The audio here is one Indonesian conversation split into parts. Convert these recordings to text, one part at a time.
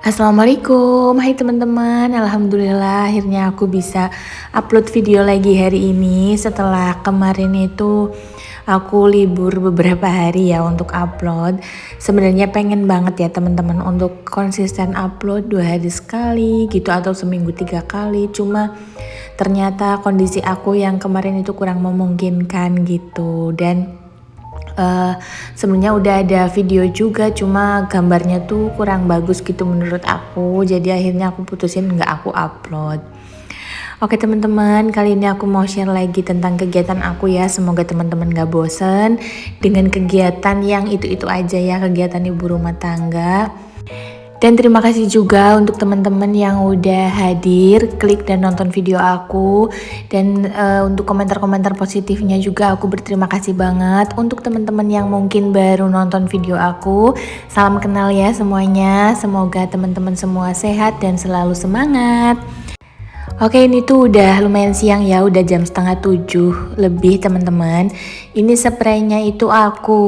Assalamualaikum, hai teman-teman. Alhamdulillah akhirnya aku bisa upload video lagi hari ini setelah kemarin itu aku libur beberapa hari ya untuk upload. Sebenarnya pengen banget ya teman-teman untuk konsisten upload 2 hari sekali gitu atau seminggu 3 kali. Cuma ternyata kondisi aku yang kemarin itu kurang memungkinkan gitu dan sebenarnya udah ada video juga, cuma gambarnya tuh kurang bagus gitu menurut aku. Jadi akhirnya aku putusin nggak aku upload. Oke teman-teman, kali ini aku mau share lagi tentang kegiatan aku ya. Semoga teman-teman gak bosen dengan kegiatan yang itu-itu aja ya, kegiatan ibu rumah tangga. Dan terima kasih juga untuk teman-teman yang udah hadir, klik dan nonton video aku. Dan untuk komentar-komentar positifnya juga aku berterima kasih banget. Untuk teman-teman yang mungkin baru nonton video aku, salam kenal ya semuanya. Semoga teman-teman semua sehat dan selalu semangat. Oke, ini tuh udah lumayan siang ya, udah jam 6:30 lebih teman-teman. Ini spraynya itu aku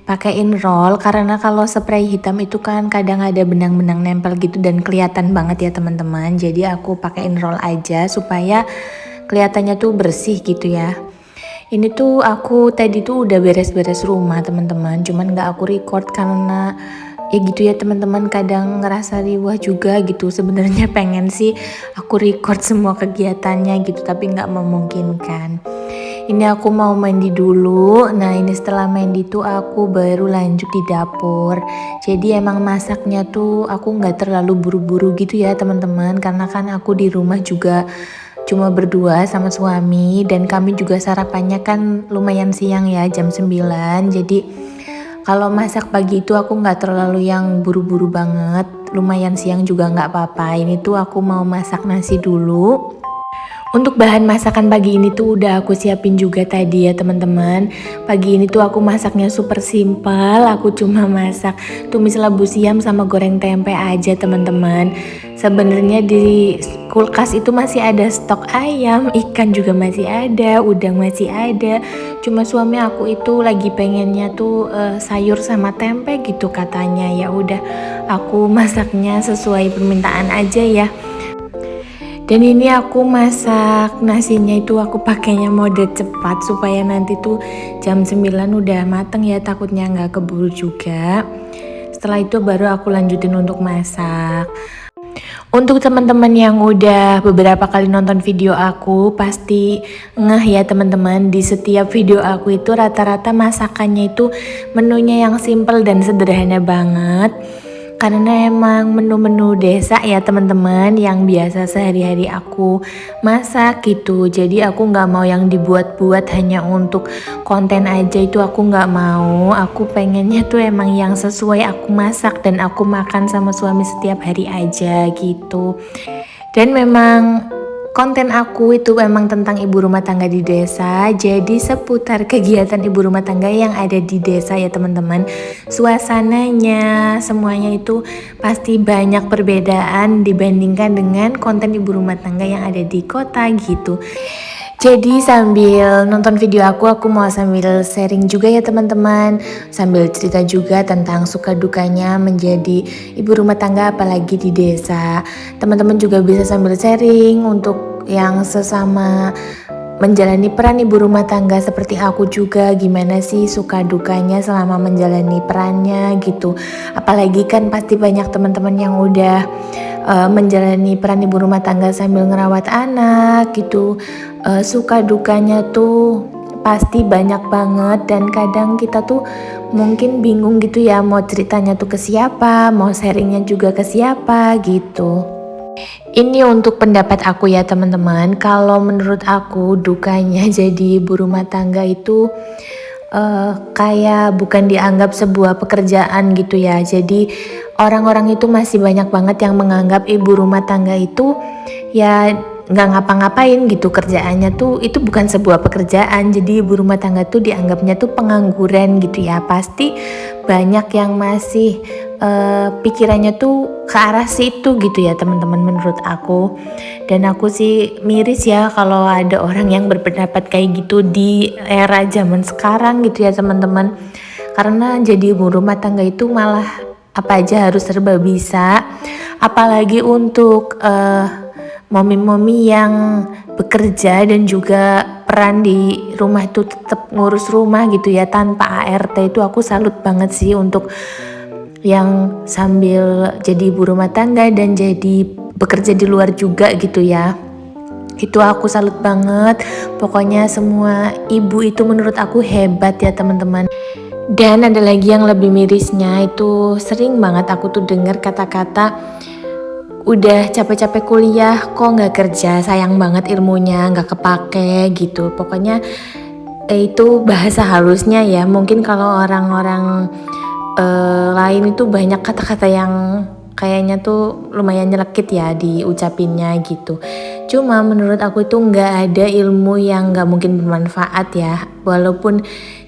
pakein roll karena kalau spray hitam itu kan kadang ada benang-benang nempel gitu dan kelihatan banget ya teman-teman. Jadi aku pakein roll aja supaya kelihatannya tuh bersih gitu ya. Ini tuh aku tadi tuh udah beres-beres rumah teman-teman, cuman gak aku record karena ya gitu ya teman-teman, kadang ngerasa riwah juga gitu. Sebenarnya pengen sih aku record semua kegiatannya gitu tapi nggak memungkinkan. Ini aku mau mandi dulu. Nah ini setelah mandi tuh aku baru lanjut di dapur. Jadi emang masaknya tuh aku nggak terlalu buru-buru gitu ya teman-teman, karena kan aku di rumah juga cuma berdua sama suami dan kami juga sarapannya kan lumayan siang ya, jam 9. Jadi kalau masak pagi itu aku nggak terlalu yang buru-buru banget, lumayan siang juga nggak apa-apa. Ini tuh aku mau masak nasi dulu. Untuk bahan masakan pagi ini tuh udah aku siapin juga tadi ya teman-teman. Pagi ini tuh aku masaknya super simpel. Aku cuma masak tumis labu siam sama goreng tempe aja teman-teman. Sebenarnya di kulkas itu masih ada stok ayam, ikan juga masih ada, udang masih ada. Cuma suami aku itu lagi pengennya tuh sayur sama tempe gitu katanya. Ya udah aku masaknya sesuai permintaan aja ya. Dan ini aku masak nasinya itu aku pakainya mode cepat supaya nanti tuh jam 9 udah mateng ya, takutnya nggak keburu juga. Setelah itu baru aku lanjutin untuk masak. Untuk teman-teman yang udah beberapa kali nonton video aku pasti ngeh ya teman-teman, di setiap video aku itu rata-rata masakannya itu menunya yang simple dan sederhana banget. Karena emang menu-menu desa ya teman-teman yang biasa sehari-hari aku masak gitu. Jadi aku nggak mau yang dibuat-buat hanya untuk konten aja, itu aku nggak mau. Aku pengennya tuh emang yang sesuai aku masak dan aku makan sama suami setiap hari aja gitu. Dan memang konten aku itu memang tentang ibu rumah tangga di desa. Jadi seputar kegiatan ibu rumah tangga yang ada di desa ya teman-teman. Suasananya semuanya itu pasti banyak perbedaan dibandingkan dengan konten ibu rumah tangga yang ada di kota gitu. Jadi sambil nonton video aku mau sambil sharing juga ya teman-teman. Sambil cerita juga tentang suka dukanya menjadi ibu rumah tangga apalagi di desa. Teman-teman juga bisa sambil sharing untuk yang sesama menjalani peran ibu rumah tangga seperti aku juga, gimana sih suka dukanya selama menjalani perannya gitu. Apalagi kan pasti banyak teman-teman yang udah menjalani peran ibu rumah tangga sambil ngerawat anak gitu. Suka dukanya tuh pasti banyak banget dan kadang kita tuh mungkin bingung gitu ya mau ceritanya tuh ke siapa, mau sharingnya juga ke siapa gitu. Ini untuk pendapat aku ya teman-teman. Kalau menurut aku dukanya jadi ibu rumah tangga itu kayak bukan dianggap sebuah pekerjaan gitu ya. Jadi orang-orang itu masih banyak banget yang menganggap ibu rumah tangga itu ya nggak ngapa-ngapain gitu, kerjaannya tuh itu bukan sebuah pekerjaan. Jadi ibu rumah tangga tuh dianggapnya tuh pengangguran gitu ya. Pasti banyak yang masih pikirannya tuh ke arah situ gitu ya teman-teman menurut aku. Dan aku sih miris ya kalau ada orang yang berpendapat kayak gitu di era zaman sekarang gitu ya teman-teman. Karena jadi ibu rumah tangga itu malah apa aja harus serba bisa. Apalagi untuk momi-momi yang bekerja dan juga peran di rumah itu tetap ngurus rumah gitu ya tanpa ART, itu aku salut banget sih untuk yang sambil jadi ibu rumah tangga dan jadi bekerja di luar juga gitu ya. Itu aku salut banget. Pokoknya semua ibu itu menurut aku hebat ya teman-teman. Dan ada lagi yang lebih mirisnya, itu sering banget aku tuh dengar kata-kata, udah capek-capek kuliah kok nggak kerja, sayang banget ilmunya nggak kepake gitu. Pokoknya itu bahasa halusnya ya. Mungkin kalau orang-orang lain itu banyak kata-kata yang kayaknya tuh lumayan nyelekit ya diucapinnya gitu. Cuma menurut aku itu nggak ada ilmu yang nggak mungkin bermanfaat ya. Walaupun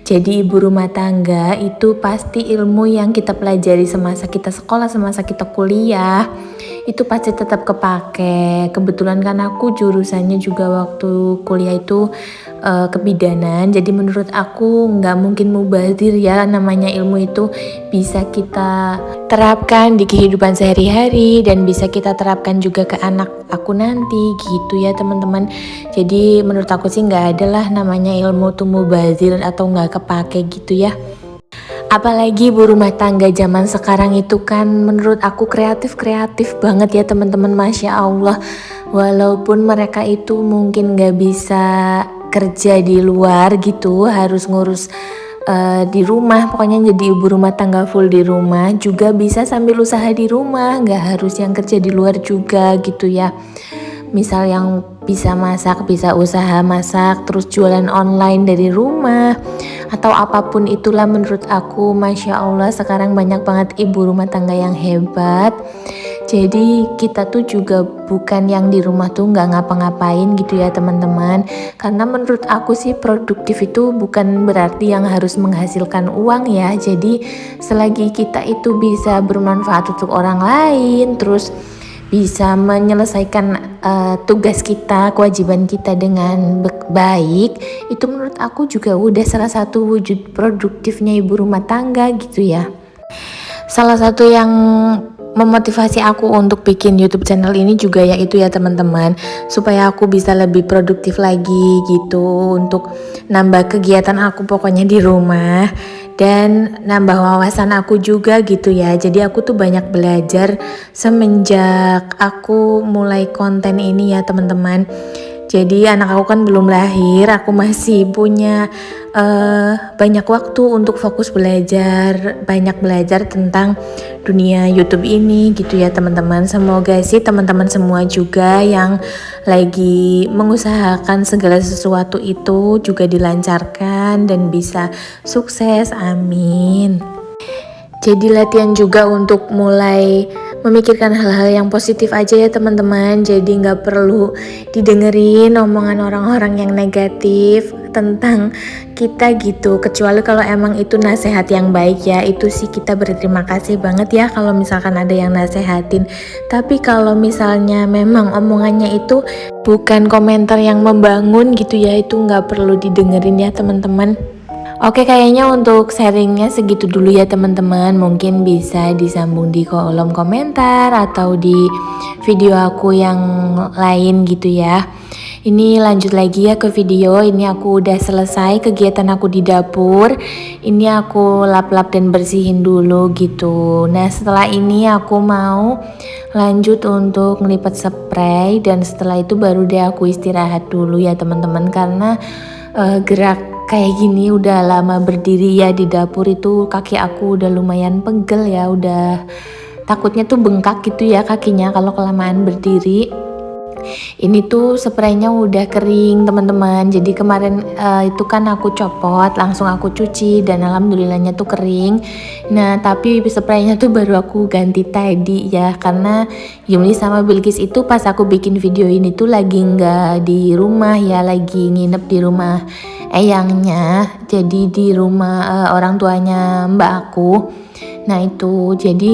jadi ibu rumah tangga itu pasti ilmu yang kita pelajari semasa kita sekolah, semasa kita kuliah itu pasti tetap kepake. Kebetulan kan aku jurusannya juga waktu kuliah itu kebidanan, jadi menurut aku nggak mungkin mubazir ya, namanya ilmu itu bisa kita terapkan di kehidupan sehari-hari dan bisa kita terapkan juga ke anak aku nanti gitu ya teman-teman. Jadi menurut aku sih nggak ada lah namanya ilmu tuh mubazir atau nggak kepake gitu ya. Apalagi ibu rumah tangga zaman sekarang itu kan menurut aku kreatif banget ya teman-teman, Masya Allah. Walaupun mereka itu mungkin gak bisa kerja di luar gitu, harus ngurus di rumah, pokoknya jadi ibu rumah tangga full di rumah, juga bisa sambil usaha di rumah, gak harus yang kerja di luar juga gitu ya. Misal yang bisa masak, bisa usaha masak, terus jualan online dari rumah, atau apapun itulah. Menurut aku Masya Allah sekarang banyak banget ibu rumah tangga yang hebat. Jadi kita tuh juga bukan yang di rumah tuh nggak ngapa-ngapain gitu ya teman-teman. Karena menurut aku sih produktif itu bukan berarti yang harus menghasilkan uang ya. Jadi selagi kita itu bisa bermanfaat untuk orang lain, terus bisa menyelesaikan tugas kita, kewajiban kita dengan baik, itu menurut aku juga udah salah satu wujud produktifnya ibu rumah tangga gitu ya. Salah satu yang memotivasi aku untuk bikin YouTube channel ini juga yaitu ya teman-teman, supaya aku bisa lebih produktif lagi gitu, untuk nambah kegiatan aku pokoknya di rumah dan nambah wawasan aku juga gitu ya. Jadi aku tuh banyak belajar semenjak aku mulai konten ini ya teman-teman. Jadi anak aku kan belum lahir, aku masih punya banyak waktu untuk fokus belajar, banyak belajar tentang dunia YouTube ini gitu ya teman-teman. Semoga sih teman-teman semua juga yang lagi mengusahakan segala sesuatu itu juga dilancarkan dan bisa sukses, amin. Jadi latihan juga untuk mulai memikirkan hal-hal yang positif aja ya teman-teman. Jadi gak perlu didengerin omongan orang-orang yang negatif tentang kita gitu. Kecuali kalau emang itu nasihat yang baik ya, itu sih kita berterima kasih banget ya kalau misalkan ada yang nasehatin. Tapi kalau misalnya memang omongannya itu bukan komentar yang membangun gitu ya, itu gak perlu didengerin ya teman-teman. Oke, kayaknya untuk sharingnya segitu dulu ya teman-teman. Mungkin bisa disambung di kolom komentar atau di video aku yang lain gitu ya. Ini lanjut lagi ya ke video. Ini aku udah selesai kegiatan aku di dapur. Ini aku lap-lap dan bersihin dulu gitu. Nah setelah ini aku mau lanjut untuk ngelipat spray, dan setelah itu baru deh aku istirahat dulu ya teman-teman. Karena gerak kayak gini udah lama berdiri ya di dapur itu, kaki aku udah lumayan pegel ya, udah takutnya tuh bengkak gitu ya kakinya kalau kelamaan berdiri. Ini tuh spraynya udah kering teman-teman, jadi kemarin itu kan aku copot langsung aku cuci dan alhamdulillahnya tuh kering. Nah tapi spraynya tuh baru aku ganti tadi ya, karena Yumli sama Bilkis itu pas aku bikin video ini tuh lagi nggak di rumah ya, lagi nginep di rumah eyangnya, jadi di rumah orang tuanya mbak aku. Nah itu jadi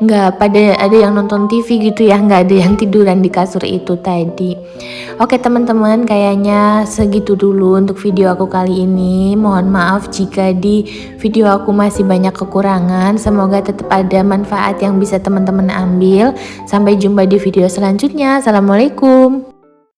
nggak pada ada yang nonton TV gitu ya, nggak ada yang tiduran di kasur itu tadi. Oke teman-teman, kayaknya segitu dulu untuk video aku kali ini. Mohon maaf jika di video aku masih banyak kekurangan. Semoga tetap ada manfaat yang bisa teman-teman ambil. Sampai jumpa di video selanjutnya. Assalamualaikum.